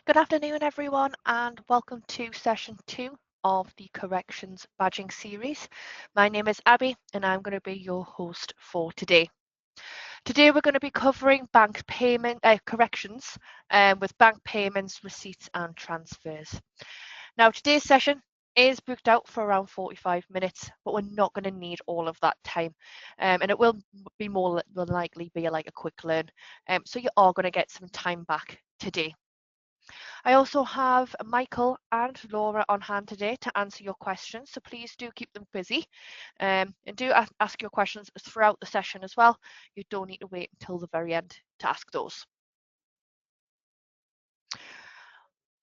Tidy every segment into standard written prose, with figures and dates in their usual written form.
Good afternoon, everyone, and welcome to session 2 of the Corrections Badging series. My name is Abby, and I'm going to be your host for today. Today, we're going to be covering bank payment corrections with bank payments, receipts, and transfers. Now, today's session is booked out for around 45 minutes, but we're not going to need all of that time, and it will be more than likely be like a quick learn. So you are going to get some time back today. I also have Michael and Laura on hand today to answer your questions, so please do keep them busy and do ask your questions throughout the session as well. You don't need to wait until the very end to ask those.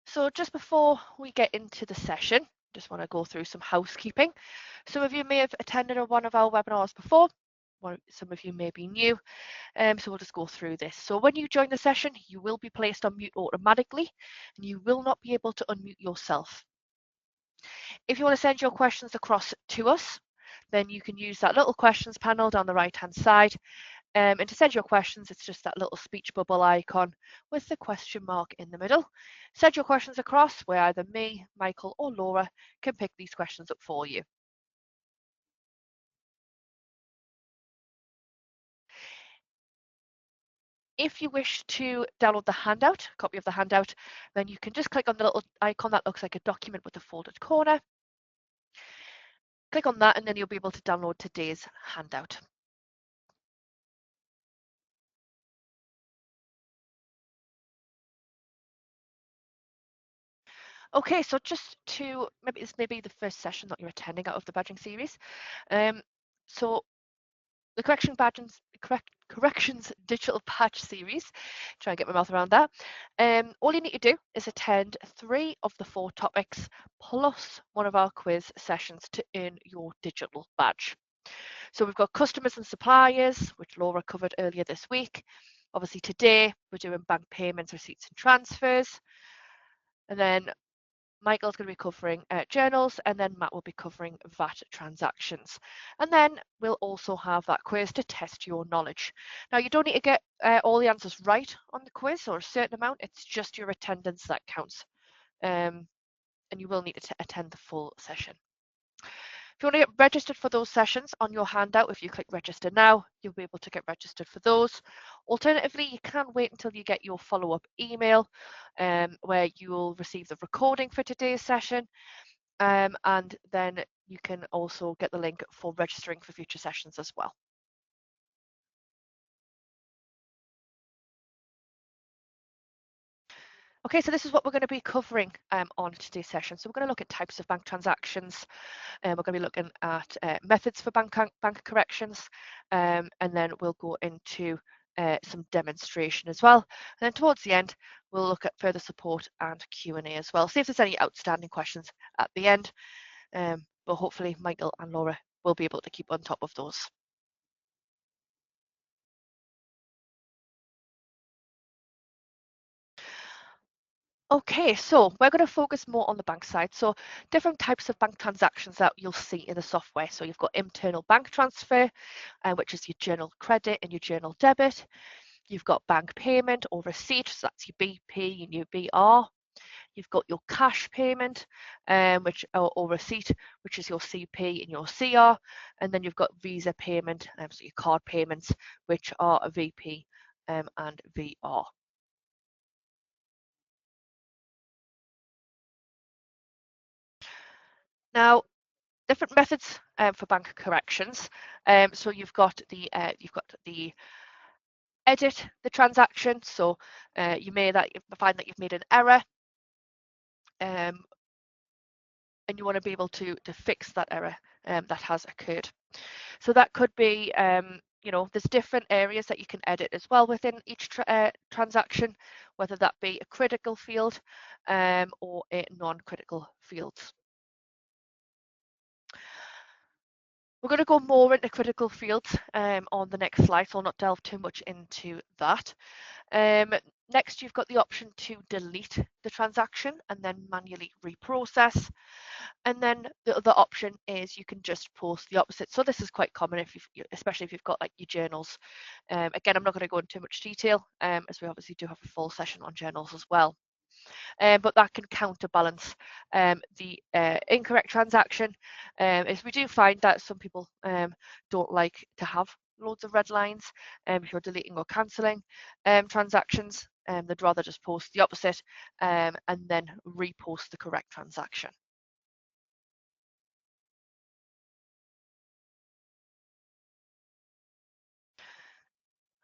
So just before we get into the session, just want to go through some housekeeping. Some of you may have attended one of our webinars before, or some of you may be new. So we'll just go through this. So when you join the session, you will be placed on mute automatically, and you will not be able to unmute yourself. If you want to send your questions across to us, then you can use that little questions panel down the right hand side. And to send your questions, it's just that little speech bubble icon with the question mark in the middle. Send your questions across where either me, Michael, or Laura can pick these questions up for you. If you wish to download the handout, copy of the handout, then you can just click on the little icon that looks like a document with a folded corner. Click on that and then you'll be able to download today's handout. Okay, so just to maybe the first session that you're attending out of the badging series. So the corrections digital badge series, try and get my mouth around that. All you need to do is attend 3 of the 4 topics plus one of our quiz sessions to earn your digital badge. So we've got customers and suppliers, which Laura covered earlier this week. Obviously today we're doing bank payments, receipts and transfers. And then Michael's going to be covering journals, and then Matt will be covering VAT transactions. And then we'll also have that quiz to test your knowledge. Now, you don't need to get all the answers right on the quiz or a certain amount. It's just your attendance that counts. And you will need to attend the full session. If you want to get registered for those sessions on your handout, if you click register now, you'll be able to get registered for those. Alternatively, you can wait until you get your follow-up email where you will receive the recording for today's session. And then you can also get the link for registering for future sessions as well. Okay, so this is what we're going to be covering on today's session. So we're going to look at types of bank transactions. We're going to be looking at methods for bank corrections, and then we'll go into some demonstration as well. And then towards the end, we'll look at further support and Q&A as well. See if there's any outstanding questions at the end, but hopefully Michael and Laura will be able to keep on top of those. Okay, so we're going to focus more on the bank side. So different types of bank transactions that you'll see in the software. So you've got internal bank transfer, which is your journal credit and your journal debit. You've got bank payment or receipt, so that's your BP and your BR. You've got your cash payment, or receipt, which is your CP and your CR. And then you've got Visa payment, so your card payments, which are a VP and VR. Now, different methods for bank corrections. So you've got the edit the transaction. So you may find that you've made an error, and you want to be able to fix that error that has occurred. So that could be, there's different areas that you can edit as well within each transaction, whether that be a critical field or a non-critical fields. We're going to go more into critical fields on the next slide, so I'll not delve too much into that. Next, you've got the option to delete the transaction and then manually reprocess. And then the other option is you can just post the opposite. So this is quite common, especially if you've got like your journals. Again, I'm not going to go into too much detail as we obviously do have a full session on journals as well. but that can counterbalance the incorrect transaction. As we do find that some people don't like to have loads of red lines if you're deleting or cancelling transactions. They'd rather just post the opposite and then repost the correct transaction.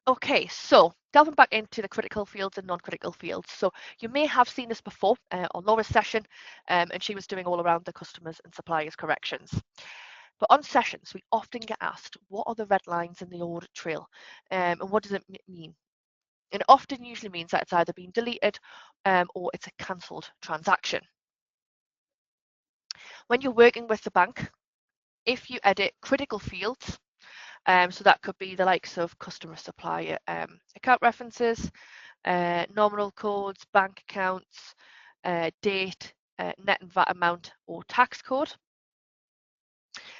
Okay, so delving back into the critical fields and non-critical fields. So you may have seen this before on Laura's session, and she was doing all around the customers and suppliers corrections. But on sessions, we often get asked, what are the red lines in the audit trail, and what does it mean? And it often usually means that it's either been deleted or it's a cancelled transaction. When you're working with the bank, if you edit critical fields, so that could be the likes of customer supplier account references, nominal codes, bank accounts, date, net and VAT amount, or tax code.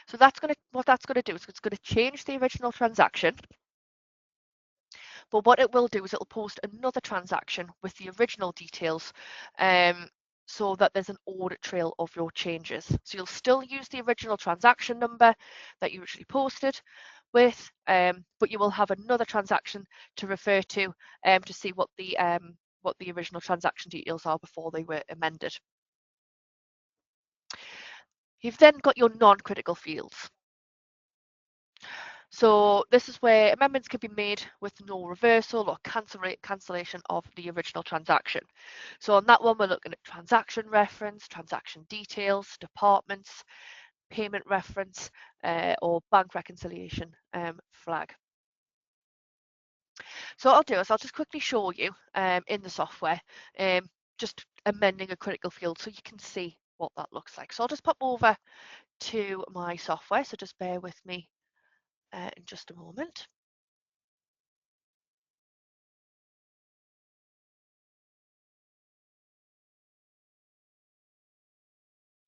So what that's going to do is it's going to change the original transaction. But what it will do is it'll post another transaction with the original details so that there's an audit trail of your changes. So you'll still use the original transaction number that you originally posted with, but you will have another transaction to refer to see what the original transaction details are before they were amended. You've then got your non-critical fields. So this is where amendments can be made with no reversal or cancellation of the original transaction. So on that one, we're looking at transaction reference, transaction details, departments, payment reference, or bank reconciliation flag. So what I'll do is I'll just quickly show you in the software, just amending a critical field so you can see what that looks like. So I'll just pop over to my software, so just bear with me in just a moment.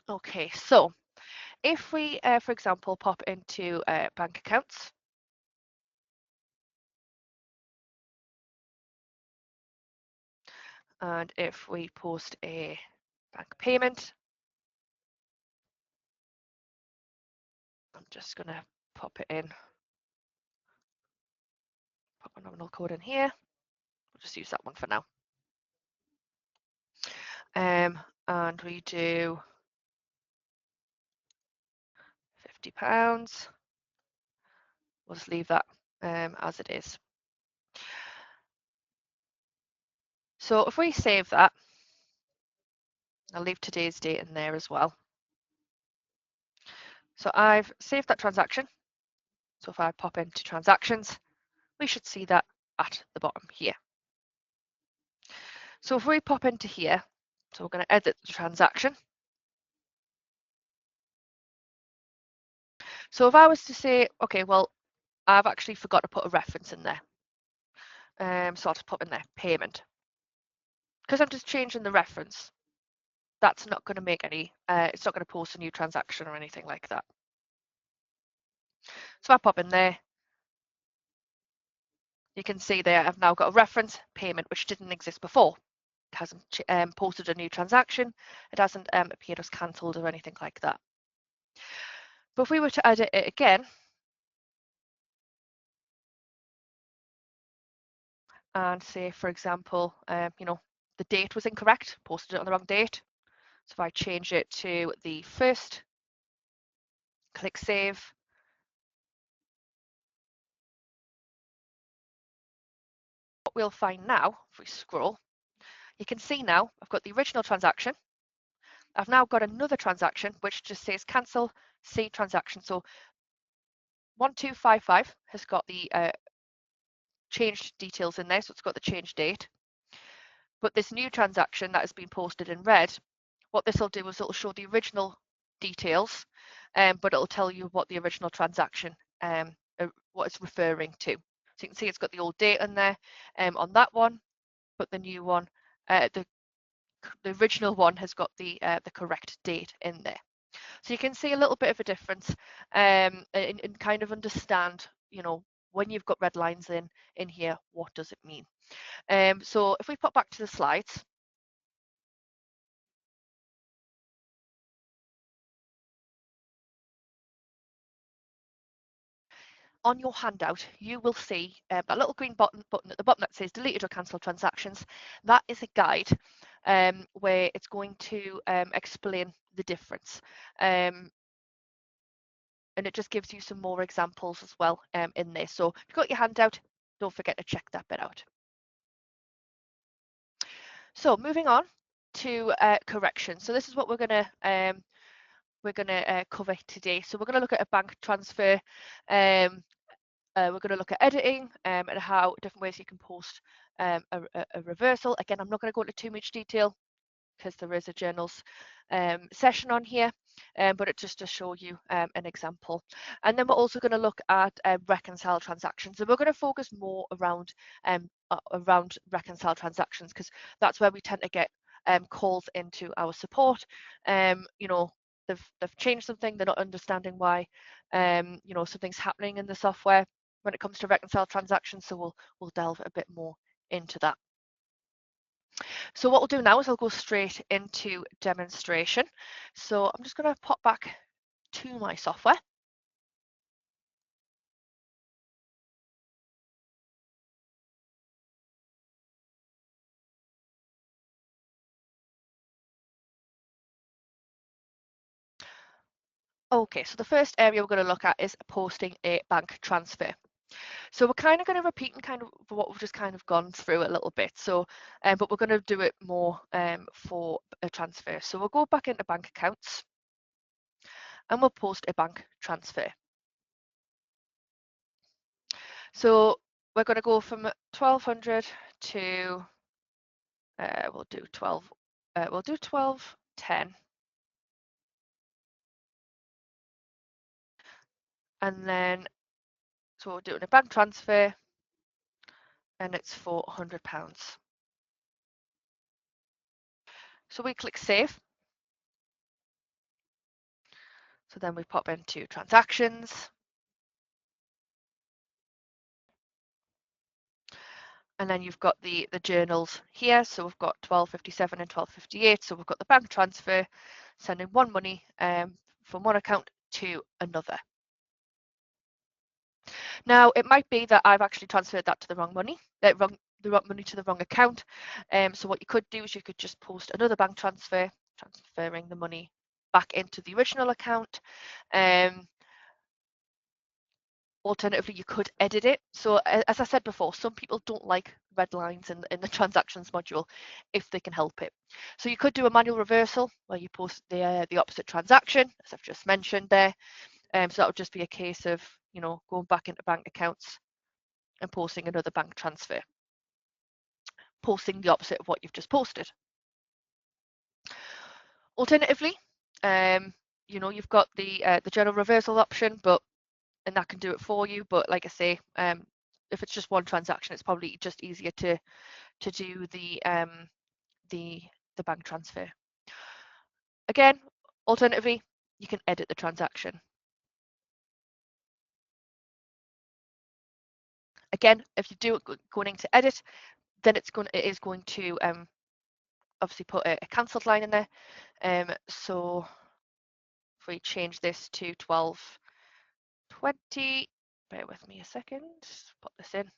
Okay, so if we, for example, pop into bank accounts, and if we post a bank payment, I'm just going to pop it in, pop a nominal code in here. We'll just use that one for now. And we do £50. We'll just leave that as it is. So if we save that, I'll leave today's date in there as well. So I've saved that transaction. So if I pop into transactions, we should see that at the bottom here. So if we pop into here, so we're going to edit the transaction. So if I was to say, okay, well, I've actually forgot to put a reference in there. So I'll just pop in there, payment. Because I'm just changing the reference, that's not going to make any, it's not going to post a new transaction or anything like that. So I pop in there. You can see there I've now got a reference, payment, which didn't exist before. It hasn't posted a new transaction. It hasn't appeared as cancelled or anything like that. But if we were to edit it again, and say, for example, the date was incorrect, posted it on the wrong date. So if I change it to the 1st, click save. What we'll find now, if we scroll, you can see now I've got the original transaction. I've now got another transaction which just says cancel C transaction. So 1255 has got the changed details in there, so it's got the change date. But this new transaction that has been posted in red, what this will do is it'll show the original details, but it'll tell you what the original transaction, what it's referring to. So you can see it's got the old date in there on that one, but the new one, the original one has got the correct date in there. So you can see a little bit of a difference and kind of understand, when you've got red lines in here, what does it mean? So if we pop back to the slides, on your handout, you will see that little green button at the bottom that says deleted or cancelled transactions. That is a guide where it's going to explain the difference. And it just gives you some more examples as well in there. So if you've got your handout, don't forget to check that bit out. So moving on to correction. So this is what we're going to cover today. So we're going to look at a bank transfer. We're going to look at editing and how different ways you can post a reversal. Again, I'm not going to go into too much detail because there is a journals session on here, but it's just to show you an example. And then we're also going to look at reconciled transactions. And we're going to focus more around reconciled transactions because that's where we tend to get calls into our support. You know, they've changed something, they're not understanding why you know, something's happening in the software when it comes to reconciled transactions. So we'll delve a bit more into that. So what we'll do now is I'll go straight into demonstration. So I'm just going to pop back to my software. Okay, so the first area we're going to look at is posting a bank transfer. So we're kind of going to repeat and kind of what we've just kind of gone through a little bit. So, but we're going to do it more for a transfer. So we'll go back into bank accounts and we'll post a bank transfer. So we're going to go from 1200 to we'll do 1210, and then so we're doing a bank transfer and it's for £100. So we click save. So then we pop into transactions. And then you've got the journals here. So we've got 1257 and 1258. So we've got the bank transfer, sending one money from one account to another. Now, it might be that I've actually transferred that to the wrong money, the wrong money to the wrong account. So what you could do is you could just post another bank transfer, transferring the money back into the original account. Alternatively, you could edit it. So as I said before, some people don't like red lines in the transactions module if they can help it. So you could do a manual reversal where you post the opposite transaction, as I've just mentioned there. So that would just be a case of, you know, going back into bank accounts and posting another bank transfer, posting the opposite of what you've just posted. Alternatively, you know, you've got the general reversal option, and that can do it for you. But like I say, if it's just one transaction, it's probably just easier to do the bank transfer. Again, alternatively, you can edit the transaction. Again, if you do it going into edit, then it is going to obviously put a cancelled line in there. So if we change this to 1220, bear with me a second, put this in.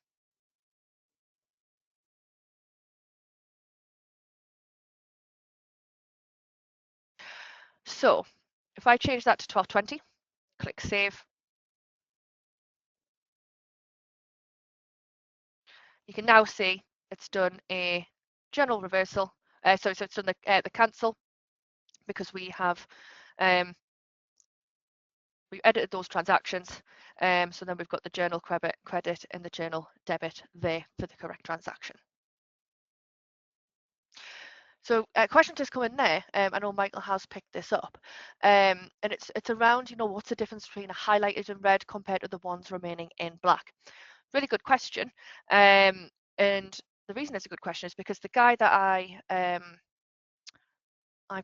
So if I change that to 1220, click save, you can now see it's done a general reversal. So it's done the cancel because we have we edited those transactions. So then we've got the journal credit and the journal debit there for the correct transaction. So a question just come in there. I know Michael has picked this up, and it's around, you know, what's the difference between a highlighted in red compared to the ones remaining in black? Really good question. And the reason it's a good question is because the guide that I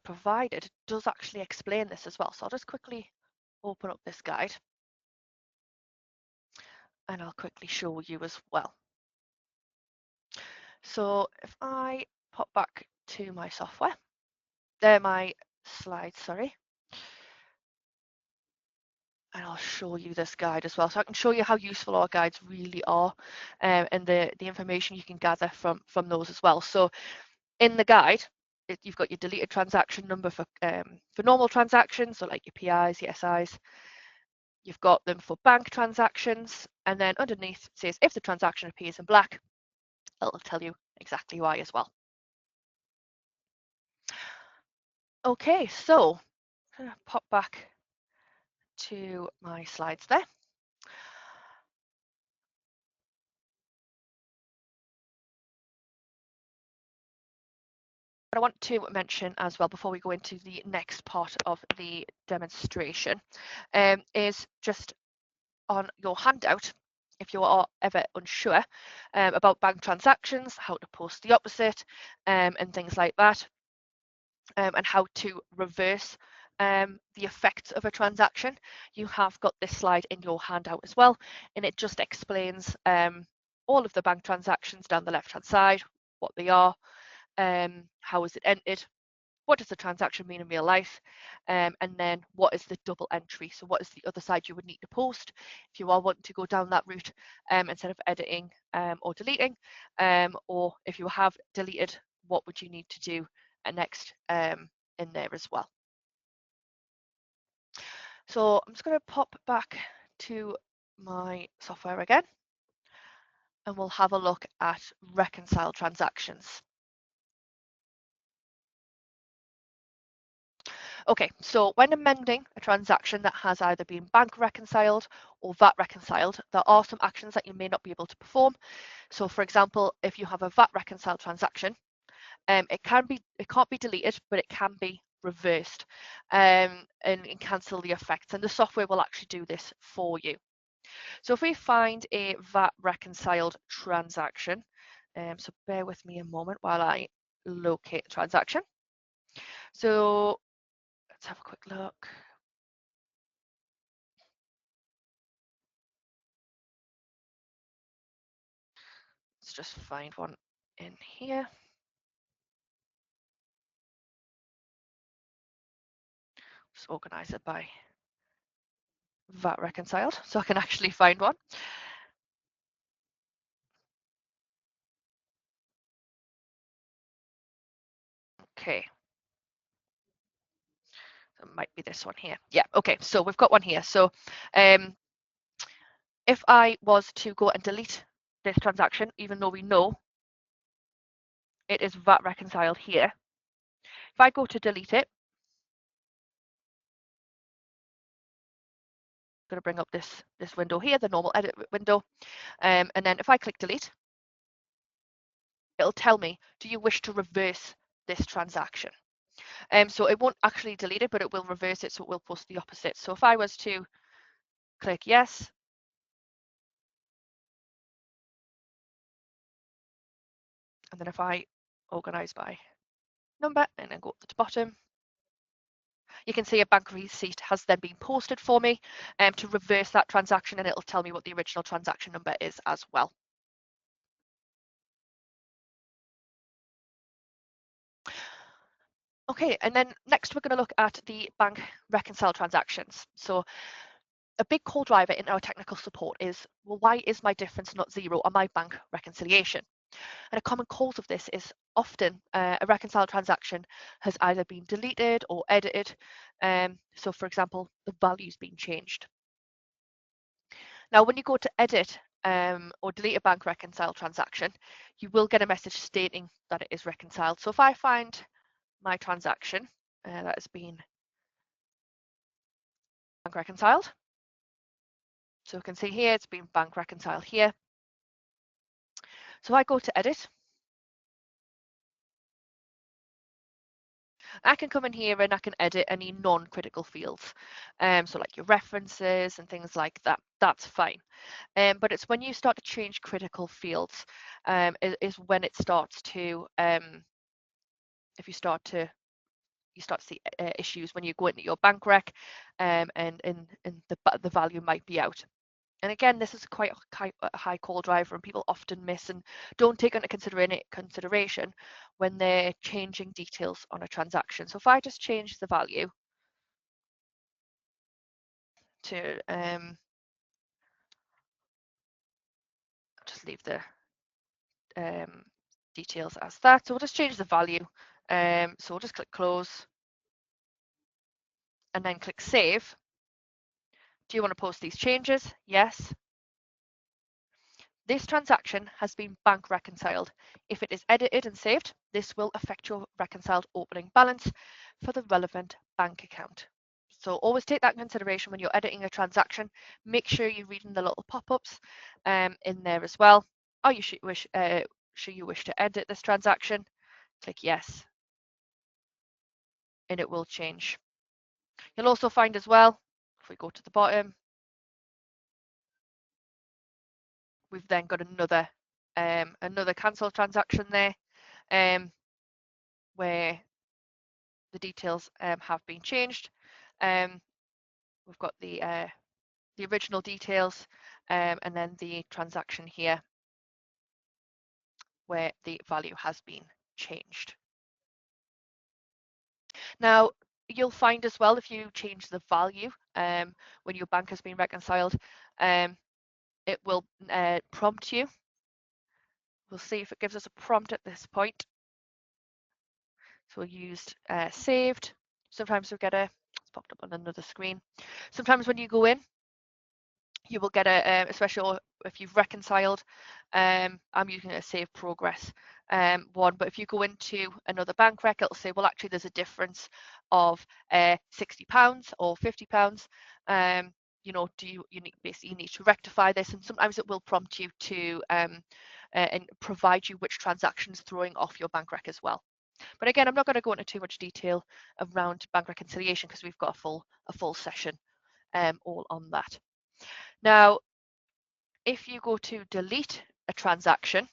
provided does actually explain this as well. So I'll just quickly open up this guide and I'll quickly show you as well. So if I pop back to my software, they're my slides, sorry. and I'll show you this guide as well, so I can show you how useful our guides really are, and the information you can gather from those as well. So in the guide, you've got your deleted transaction number for normal transactions, so like your PIs, your SIs. You've got them for bank transactions, and then underneath it says if the transaction appears in black, it'll tell you exactly why as well. Okay, so I'm going to pop back to my slides there. What I want to mention as well before we go into the next part of the demonstration is just on your handout, if you are ever unsure about bank transactions, how to post the opposite, and things like that, and how to reverse the effects of a transaction, you have got this slide in your handout as well, and it just explains all of the bank transactions down the left hand side, what they are, how is it entered, what does the transaction mean in real life, and then what is the double entry, so what is the other side you would need to post if you are wanting to go down that route, instead of editing or deleting, or if you have deleted, what would you need to do next in there as well. So I'm just going to pop back to my software again, and we'll have a look at reconcile transactions. Okay, so when amending a transaction that has either been bank reconciled or VAT reconciled, there are some actions that you may not be able to perform. So for example, if you have a VAT reconciled transaction, it can't be deleted, but it can be reversed, and cancel the effects, and the software will actually do this for you. So if we find a VAT reconciled transaction, so bear with me a moment while I locate the transaction. So let's have a quick look. Let's just find one in here. Just organize it by VAT reconciled so I can actually find one. Okay. So it might be this one here. Yeah, okay, so we've got one here. So if I was to go and delete this transaction, even though we know it is VAT reconciled here, if I go to delete it, I'm going to bring up this window here, the normal edit window, and then if I click delete, it'll tell me, do you wish to reverse this transaction? So it won't actually delete it, but it will reverse it, so it will post the opposite. So if I was to click yes, and then if I organize by number and then go to the bottom, you can see a bank receipt has then been posted for me to reverse that transaction, and it'll tell me what the original transaction number is as well. Okay, and then next we're going to look at the bank reconcile transactions. So a big call driver in our technical support is, well, why is my difference not zero on my bank reconciliation? And a common cause of this is often a reconciled transaction has either been deleted or edited. So for example, the value's been changed. Now, when you go to edit or delete a bank reconciled transaction, you will get a message stating that it is reconciled. So if I find my transaction that has been bank reconciled, so you can see here it's been bank reconciled here. So I go to edit. I can come in here and I can edit any non-critical fields. So like your references and things like that, that's fine. But it's when you start to change critical fields is when it starts to, if you start to see issues when you go into your bank rec, and the value might be out. And again, this is quite a high call driver, and people often miss and don't take into consideration when they're changing details on a transaction. So if I just change the value, to just leave the details as that. So we'll just change the value. So we'll just click close and then click save. Do you want to post these changes? Yes. This transaction has been bank reconciled. If it is edited and saved, this will affect your reconciled opening balance for the relevant bank account. So always take that in consideration when you're editing a transaction. Make sure you're reading the little pop-ups in there as well. Are you sure you wish to edit this transaction? Click yes, and it will change. You'll also find as well, if we go to the bottom, we've then got another cancel transaction there, where the details have been changed. We've got the original details and then the transaction here where the value has been changed. Now, you'll find as well if you change the value when your bank has been reconciled, it will prompt you. We'll see if it gives us a prompt at this point. So we'll use saved. Sometimes we'll get it's popped up on another screen. Sometimes when you go in, you will get especially if you've reconciled, I'm using a save progress one, but if you go into another bank rec, it'll say, well, actually there's a difference of £60 or £50. You know, basically you need to rectify this, and sometimes it will prompt you to and provide you which transactions throwing off your bank rec as well. But again, I'm not going to go into too much detail around bank reconciliation because we've got a full session all on that. Now, if you go to delete a transaction,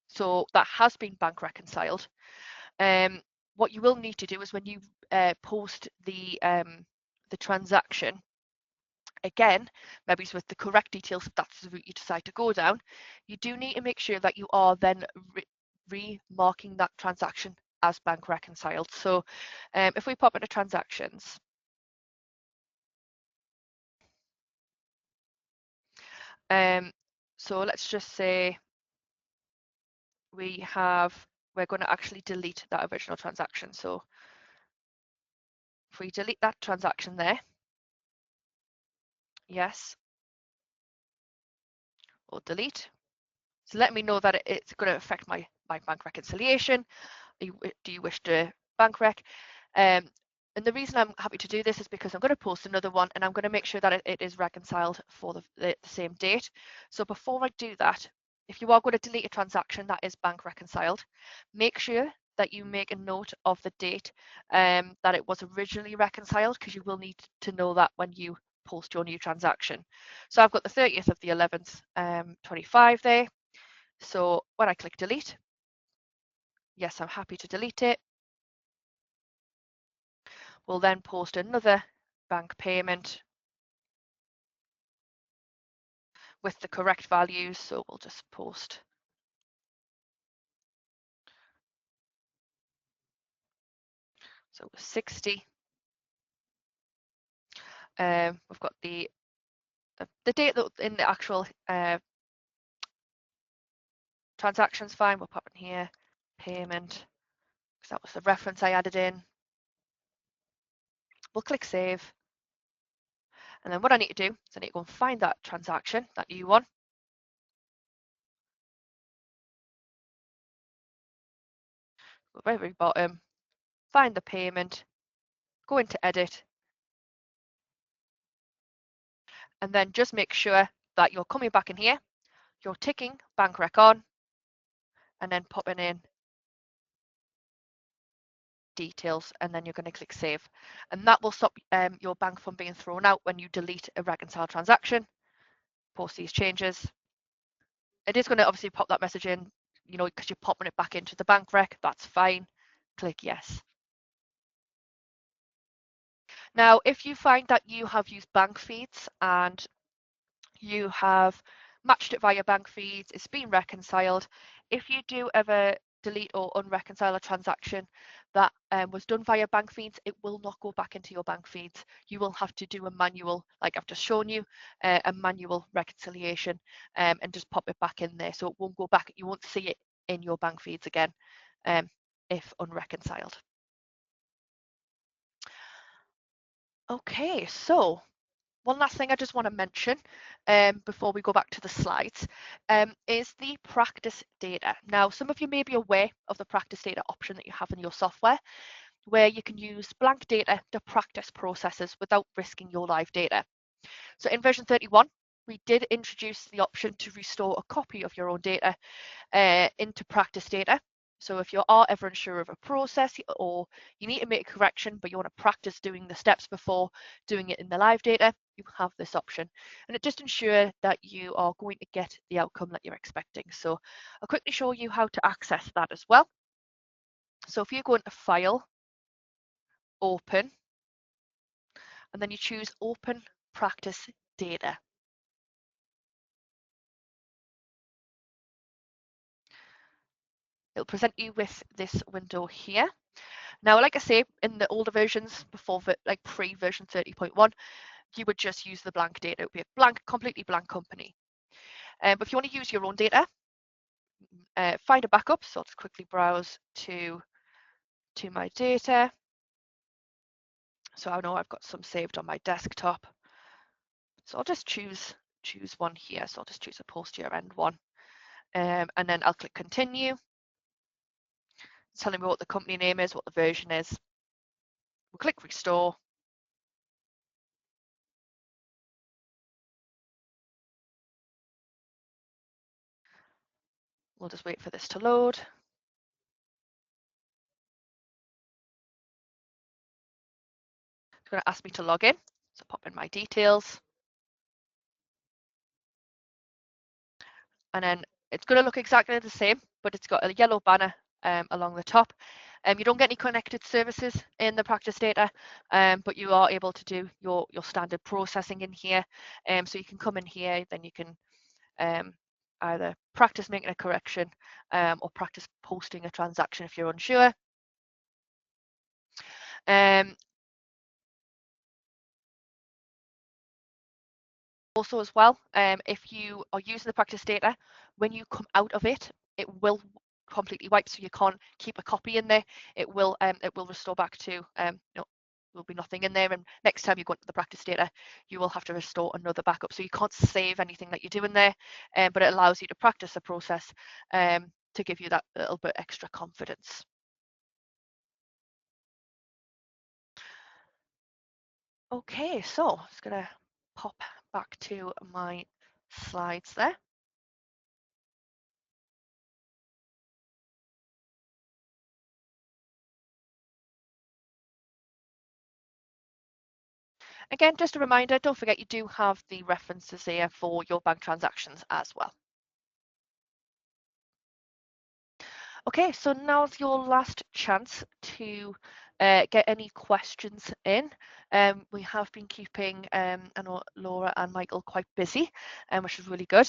so that has been bank reconciled, what you will need to do is when you post the transaction, again, maybe with the correct details if that's the route you decide to go down, you do need to make sure that you are then remarking that transaction as bank reconciled. So if we pop into transactions, so let's just say we're going to actually delete that original transaction. So if we delete that transaction there, yes, or delete. So let me know that it's going to affect my bank reconciliation. Do you wish to bank rec? And the reason I'm happy to do this is because I'm going to post another one and I'm going to make sure that it is reconciled for the same date. So before I do that, if you are going to delete a transaction that is bank reconciled, make sure that you make a note of the date that it was originally reconciled, because you will need to know that when you post your new transaction. So I've got the 30th of the 11th, 25 there. So when I click delete, yes, I'm happy to delete it. We'll then post another bank payment with the correct values. So we'll just post so 60. We've got the date that in the actual transaction's fine. We'll pop in here payment because that was the reference I added in. We'll click save. And then what I need to do is I need to go and find that transaction, that new one. Go very, very bottom, find the payment, go into edit, and then just make sure that you're coming back in here, you're ticking bank rec on, and then popping in details, and then you're going to click save. And that will stop your bank from being thrown out when you delete a reconciled transaction. Post these changes. It is going to obviously pop that message in, you know, because you're popping it back into the bank rec. That's fine. Click yes. Now, if you find that you have used bank feeds and you have matched it via bank feeds, it's been reconciled, if you do ever delete or unreconcile a transaction that was done via bank feeds, it will not go back into your bank feeds. You will have to do a manual, like I've just shown you, a manual reconciliation and just pop it back in there. So it won't go back, you won't see it in your bank feeds again if unreconciled. Okay, so one last thing I just want to mention before we go back to the slides is the practice data. Now, some of you may be aware of the practice data option that you have in your software, where you can use blank data to practice processes without risking your live data. So in version 31, we did introduce the option to restore a copy of your own data into practice data. So if you are ever unsure of a process or you need to make a correction, but you want to practice doing the steps before doing it in the live data, you have this option. And it just ensures that you are going to get the outcome that you're expecting. So I'll quickly show you how to access that as well. So if you go into File, Open, and then you choose Open Practice Data. It'll present you with this window here. Now, like I say, in the older versions, before like pre-version 30.1, you would just use the blank data. It would be a blank, completely blank company. But if you want to use your own data, find a backup. So I'll just quickly browse to my data. So I know I've got some saved on my desktop. So I'll just choose one here. So I'll just choose a post-year end one. And then I'll click continue. It's telling me what the company name is, what the version is. We'll click restore. We'll just wait for this to load. It's going to ask me to log in. So pop in my details. And then it's going to look exactly the same, but it's got a yellow banner along the top. You don't get any connected services in the practice data, but you are able to do your standard processing in here. So you can come in here, then you can either practice making a correction or practice posting a transaction if you're unsure. Also as well, if you are using the practice data, when you come out of it, it will completely wipe, so you can't keep a copy in there. It will restore back to there'll be nothing in there, and next time you go into the practice data, you will have to restore another backup. So you can't save anything that you do in there, but it allows you to practice the process to give you that little bit extra confidence. Okay, so I'm just gonna pop back to my slides there. Again, just a reminder, don't forget you do have the references here for your bank transactions as well. Okay, so now's your last chance to get any questions in. We have been keeping I know Laura and Michael quite busy, which is really good.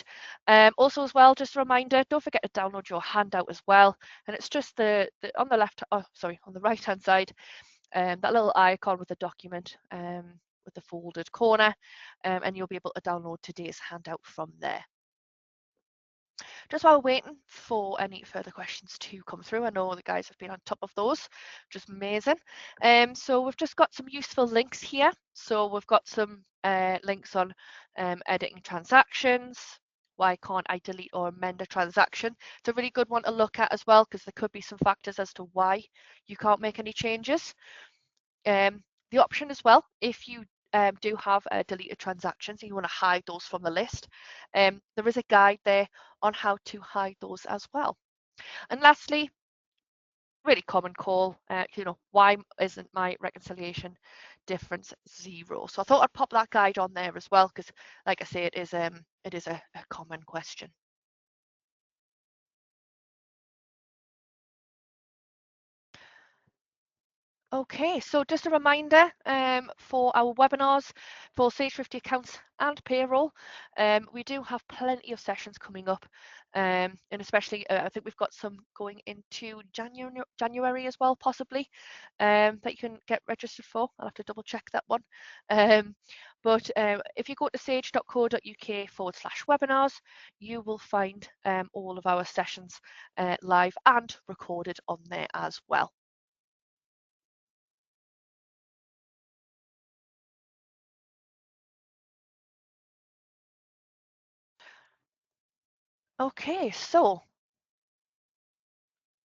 Also as well, just a reminder, don't forget to download your handout as well. And it's just the on the left, oh sorry, on the right hand side, that little icon with the document with the folded corner, and you'll be able to download today's handout from there. Just while we're waiting for any further questions to come through, I know the guys have been on top of those, just amazing. So we've just got some useful links here. So we've got some links on editing transactions. Why can't I delete or amend a transaction? It's a really good one to look at as well, because there could be some factors as to why you can't make any changes. The option as well, if you do have deleted transactions and you want to hide those from the list, there is a guide there on how to hide those as well. And lastly, really common call, why isn't my reconciliation difference 0? So I thought I'd pop that guide on there as well, because like I say, it is a common question. Okay, so just a reminder for our webinars for Sage 50 accounts and payroll, we do have plenty of sessions coming up And especially I think we've got some going into January as well, possibly, that you can get registered for. I'll have to double check that one. But if you go to sage.co.uk/webinars, you will find all of our sessions live and recorded on there as well. Okay, so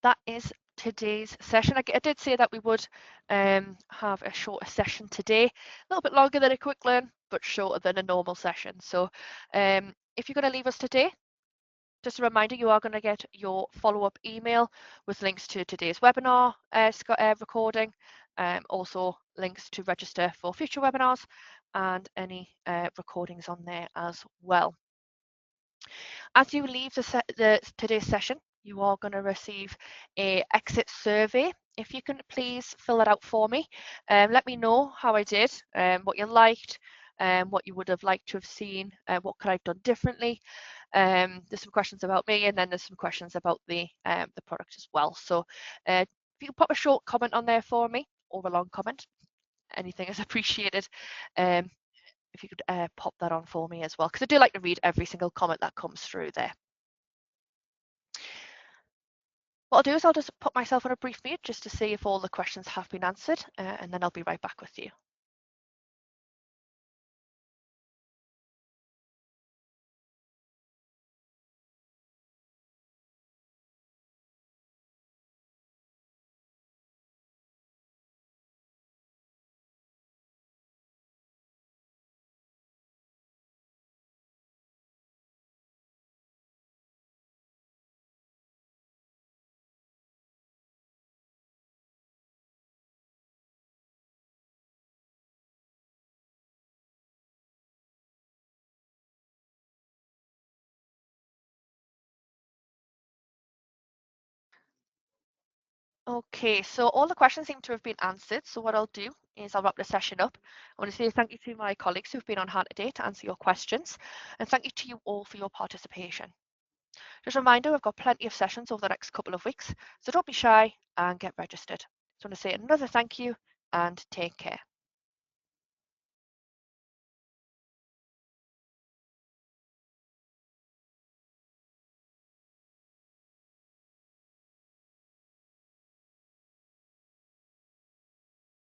that is today's session. I did say that we would have a shorter session today, a little bit longer than a quick learn, but shorter than a normal session. So if you're going to leave us today, just a reminder, you are going to get your follow-up email with links to today's webinar recording, also links to register for future webinars and any recordings on there as well. As you leave today's session, you are going to receive a exit survey. If you can please fill it out for me. Let me know how I did, what you liked, what you would have liked to have seen, what could I have done differently. There's some questions about me, and then there's some questions about the product as well. So if you can pop a short comment on there for me, or a long comment, anything is appreciated. If you could pop that on for me as well, because I do like to read every single comment that comes through there. What I'll do is I'll just put myself on a brief mute just to see if all the questions have been answered, and then I'll be right back with you. Okay, so all the questions seem to have been answered. So what I'll do is I'll wrap the session up. I want to say thank you to my colleagues who've been on hand today to answer your questions, and thank you to you all for your participation. Just a reminder, we've got plenty of sessions over the next couple of weeks, so don't be shy and get registered. So I want to say another thank you and take care.